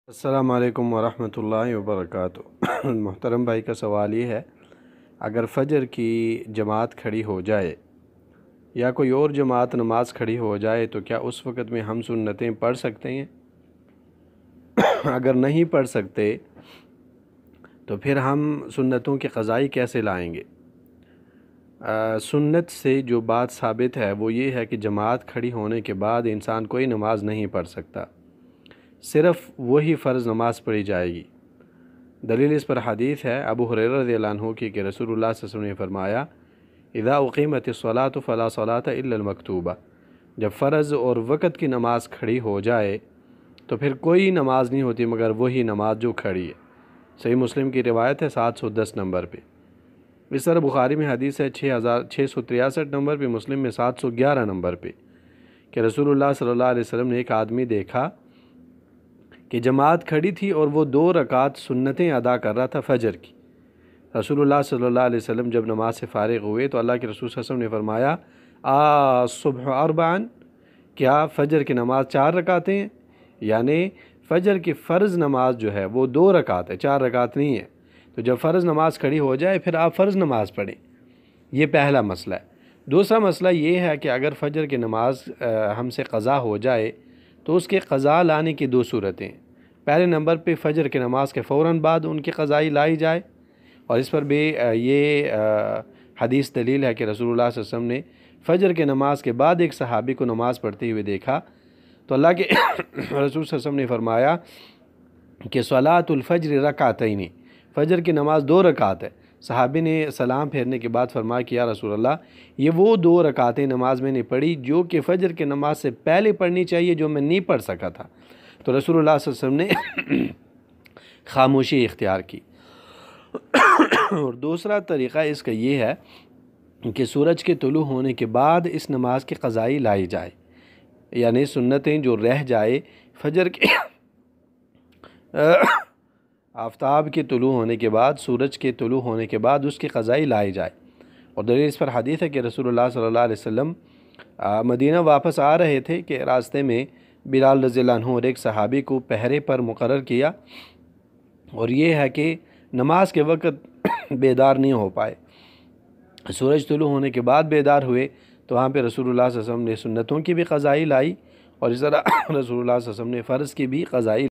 السلام علیکم ورحمۃ اللہ وبرکاتہ۔ محترم بھائی کا سوال یہ ہے، اگر فجر کی جماعت کھڑی ہو جائے یا کوئی اور جماعت نماز کھڑی ہو جائے تو کیا اس وقت میں ہم سنتیں پڑھ سکتے ہیں؟ اگر نہیں پڑھ سکتے تو پھر ہم سنتوں کی قضائی کیسے لائیں گے؟ سنت سے جو بات ثابت ہے وہ یہ ہے کہ جماعت کھڑی ہونے کے بعد انسان کوئی نماز نہیں پڑھ سکتا، صرف وہی فرض نماز پڑھی جائے گی۔ دلیل اس پر حدیث ہے ابو ہریرہ رضی اللہ عنہ کی کہ رسول اللہ صلی اللہ علیہ وسلم نے فرمایا، اذا اقیمت الصلاۃ فلا صلاۃ الا المکتوبہ، جب فرض اور وقت کی نماز کھڑی ہو جائے تو پھر کوئی نماز نہیں ہوتی مگر وہی نماز جو کھڑی ہے۔ صحیح مسلم کی روایت ہے 710 نمبر پہ۔ اس طرح بخاری میں حدیث ہے 6663 نمبر پہ، مسلم میں 711 نمبر پہ، کہ رسول اللہ صلی اللہ علیہ وسلم نے ایک آدمی دیکھا کہ جماعت کھڑی تھی اور وہ 2 رکعت سنتیں ادا کر رہا تھا فجر کی۔ رسول اللہ صلی اللہ علیہ وسلم جب نماز سے فارغ ہوئے تو اللہ کے رسول صلی اللہ علیہ وسلم نے فرمایا، صبح اربعن، کیا فجر کی نماز 4 رکعتیں ہیں؟ یعنی فجر کی فرض نماز جو ہے وہ 2 رکعت ہے، 4 رکعت نہیں ہے۔ تو جب فرض نماز کھڑی ہو جائے پھر آپ فرض نماز پڑھیں، یہ پہلا مسئلہ ہے۔ دوسرا مسئلہ یہ ہے کہ اگر فجر کی نماز ہم سے قضا ہو جائے تو اس کے قضا لانے کی 2 صورتیں ہیں۔ پہلے نمبر پہ فجر کی نماز کے فوراً بعد ان کی قضائی لائی جائے، اور اس پر بھی یہ حدیث دلیل ہے کہ رسول اللہ صلی اللہ علیہ وسلم نے فجر کی نماز کے بعد ایک صحابی کو نماز پڑھتے ہوئے دیکھا تو اللہ کے رسول صلی اللہ علیہ وسلم نے فرمایا کہ صلاۃ الفجر رکعتین، فجر کی نماز 2 رکعت ہے۔ صحابی نے سلام پھیرنے کے بعد فرمایا کہ یا رسول اللہ، یہ وہ 2 رکعتیں نماز میں نے پڑھی جو کہ فجر کی نماز سے پہلے پڑھنی چاہیے، جو میں نہیں پڑھ سکا تھا۔ تو رسول اللہ صلی اللہ علیہ وسلم نے خاموشی اختیار کی۔ اور دوسرا طریقہ اس کا یہ ہے کہ سورج کے طلوع ہونے کے بعد اس نماز کی قضائی لائی جائے، یعنی سنتیں جو رہ جائے فجر کے آفتاب کے طلوع ہونے کے بعد، سورج کے طلوع ہونے کے بعد اس کی قضائی لائی جائے۔ اور دلیل اس پر حدیث ہے کہ رسول اللہ صلی اللہ علیہ وسلم مدینہ واپس آ رہے تھے کہ راستے میں بلال رضی اللہ عنہ اور ایک صحابی کو پہرے پر مقرر کیا، اور یہ ہے کہ نماز کے وقت بیدار نہیں ہو پائے، سورج طلوع ہونے کے بعد بیدار ہوئے، تو وہاں پہ رسول اللہ صلی اللہ علیہ وسلم نے سنتوں کی بھی قضائی لائی، اور اس طرح رسول اللہ صلی اللہ علیہ وسلم نے فرض کی بھی قضائی